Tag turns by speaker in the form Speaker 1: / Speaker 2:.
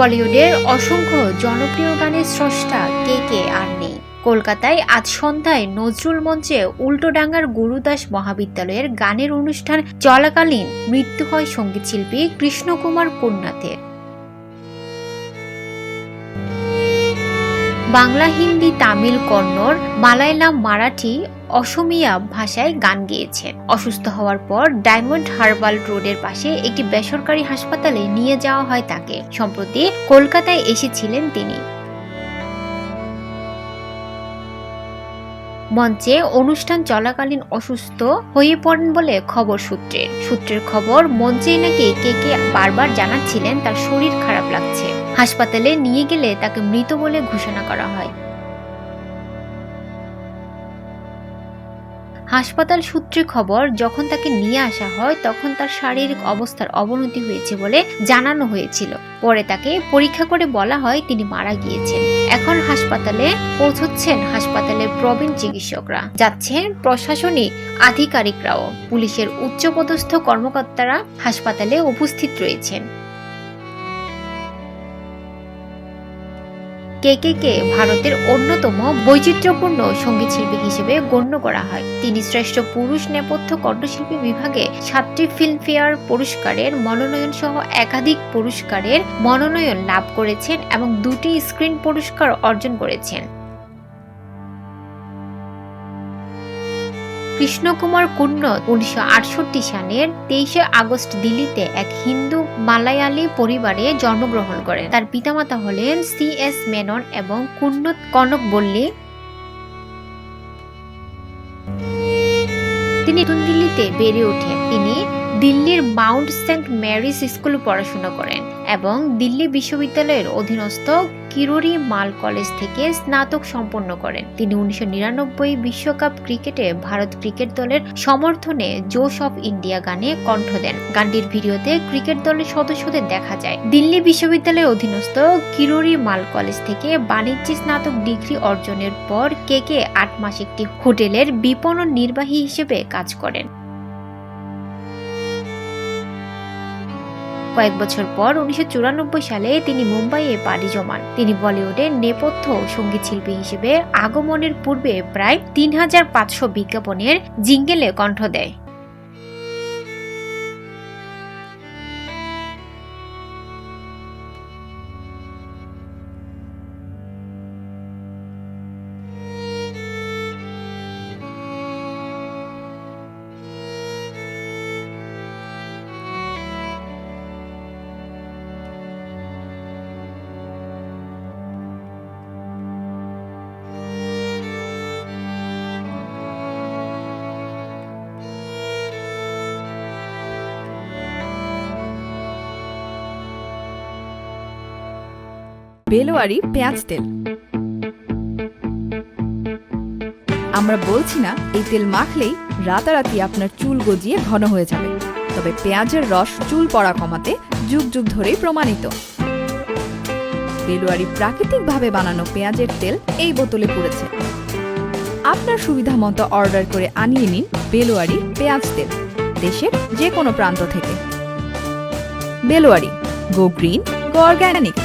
Speaker 1: বলিউডের অসংখ্য জনপ্রিয় গানের স্রষ্টা কে আর নেই। কলকাতায় আজ সন্ধ্যায় নজরুল মঞ্চে উল্টোডাঙ্গার গুরুদাস মহাবিদ্যালয়ের গানের অনুষ্ঠান চলাকালীন মৃত্যু হয় সঙ্গীতশিল্পী কৃষ্ণকুমার কুন্নাথের। বাংলা, হিন্দি, তামিল, কন্নড়, মালায়ালাম, মারাঠি, অসমিয়া ভাষায় গান গেয়েছেন। অসুস্থ হওয়ার পর ডায়মন্ড হারবাল রোডের পাশে একটি বেসরকারি হাসপাতালে নিয়ে যাওয়া হয় তাকে। সম্প্রতি কলকাতায় এসেছিলেন তিনি। মঞ্চে অনুষ্ঠান চলাকালীন অসুস্থ হয়ে পড়েন বলে খবর সূত্রের খবর, মঞ্চে নাকি কে বারবার জানাচ্ছিলেন তার শরীর খারাপ লাগছে। হাসপাতালে নিয়ে গেলে তাকে মৃত বলে ঘোষণা করা হয়। হাসপাতাল সূত্রে খবর, যখন তাকে নিয়ে আসা হয় তখন তার শারীরিক অবস্থার অবনতি হয়েছে বলে জানানো হয়েছিল। পরে তাকে পরীক্ষা করে বলা হয় তিনি মারা গিয়েছেন। এখন হাসপাতালে পৌঁছচ্ছেন হাসপাতালের প্রবীণ চিকিৎসকরা, যাচ্ছেন প্রশাসনিক আধিকারিকরাও। পুলিশের উচ্চপদস্থ কর্মকর্তারা হাসপাতালে উপস্থিত রয়েছেন। কে ভারতের অন্যতম বৈচিত্র্যপূর্ণ সঙ্গীতশিল্পী হিসেবে গণ্য করা হয়। তিনি শ্রেষ্ঠ পুরুষ নেপথ্য কণ্ঠশিল্পী বিভাগে 7টি ফিল্মফেয়ার পুরস্কারের মনোনয়ন সহ একাধিক পুরস্কারের মনোনয়ন লাভ করেছেন এবং 2টি স্ক্রিন পুরস্কার অর্জন করেছেন। কৃষ্ণকুমার কুন্নাথ 1968 সালের 23 আগস্ট দিল্লিতে এক হিন্দু মালায়ালি পরিবারে জন্মগ্রহণ করেন। তার পিতামাতা হলেন C.S. মেনন এবং কুন্নাথ কনকবল্লী। তিনি নতুন দিল্লিতে বেড়ে ওঠেন। তিনি দিল্লির মাউন্ট সেন্ট মেরিজ স্কুলে পড়াশোনা করেন এবং দিল্লি বিশ্ববিদ্যালয়ের অধীনস্থ কিরোরি মাল কলেজ থেকে স্নাতক সম্পন্ন করেন। তিনি 1999 বিশ্বকাপ ক্রিকেটে ভারত ক্রিকেট দলের সমর্থনে জোশ অফ ইন্ডিয়া গানে কণ্ঠ দেন। গানটির ভিডিওতে ক্রিকেট দলের সদস্যদের দেখা যায়। দিল্লি বিশ্ববিদ্যালয়ের অধীনস্থ কিরোরি মাল কলেজ থেকে বাণিজ্যে স্নাতক ডিগ্রি অর্জনের পর কে 8 মাস একটি হোটেলের বিপণন নির্বাহী হিসেবে কাজ করেন। কয়েক বছর পর 1994 সালে তিনি মুম্বাইয়ে পাড়ি জমান। তিনি বলিউডে নেপথ্য সঙ্গীতশিল্পী হিসেবে আগমনের পূর্বে প্রায় 3500 বিজ্ঞাপনের জিঙ্গেলে কণ্ঠ দেয়।
Speaker 2: বেলোয়ারি পেঁয়াজ তেল। আমরা বলছি না এই তেল মাখলেই রাতারাতি আপনার চুল গজিয়ে ঘন হয়ে যাবে, তবে পেঁয়াজের রস চুল পড়া কমাতে যুগ যুগ ধরেই প্রমাণিত। বেলোয়ারি প্রাকৃতিকভাবে বানানো পেঁয়াজের তেল এই বোতলে পড়েছে। আপনার সুবিধা মতো অর্ডার করে আনিয়ে নিন বেলোয়ারি পেঁয়াজ তেল দেশের যে কোনো প্রান্ত থেকে। বেলোয়ারি, গো গ্রিন, গো অর্গানিক।